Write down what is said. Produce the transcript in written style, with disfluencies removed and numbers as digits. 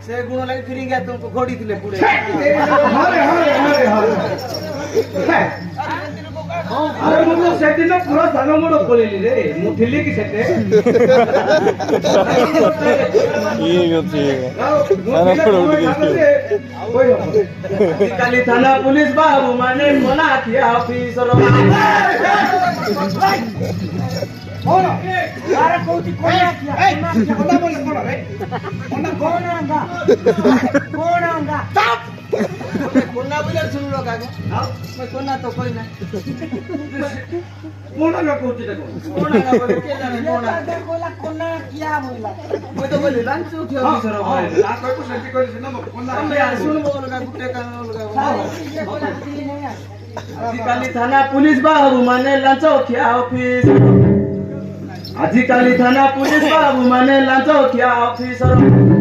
से गुण लगे फिर गया तुमको घोड़ी दिले पूरे हरे हरे हरे अरे मुझे सेट ना पूरा सानो मोड़ो खोली रे मुठिली की सेट आजिकाली थाना पुलिस बाबू माने मना किया ऑफिसर अरे कोठी कोना किया कोना बोले कोना रे कोना कोना कोना बोले सुन लो काको मैं कोना तो कोई ना कोना का कोठी देखो कोना ना बोले के जाने कोना बोला कोना क्या बोला मैं तो बोले लंच किया ऑफिसर आ कोई को सेट कर से ना कोना सुन बोल का गुटे का आजिकाली थाना पुलिस बाबू माने लंच किया ऑफिस आजिकाली थाना पुलिस बाबू माने लंच किया ऑफिसर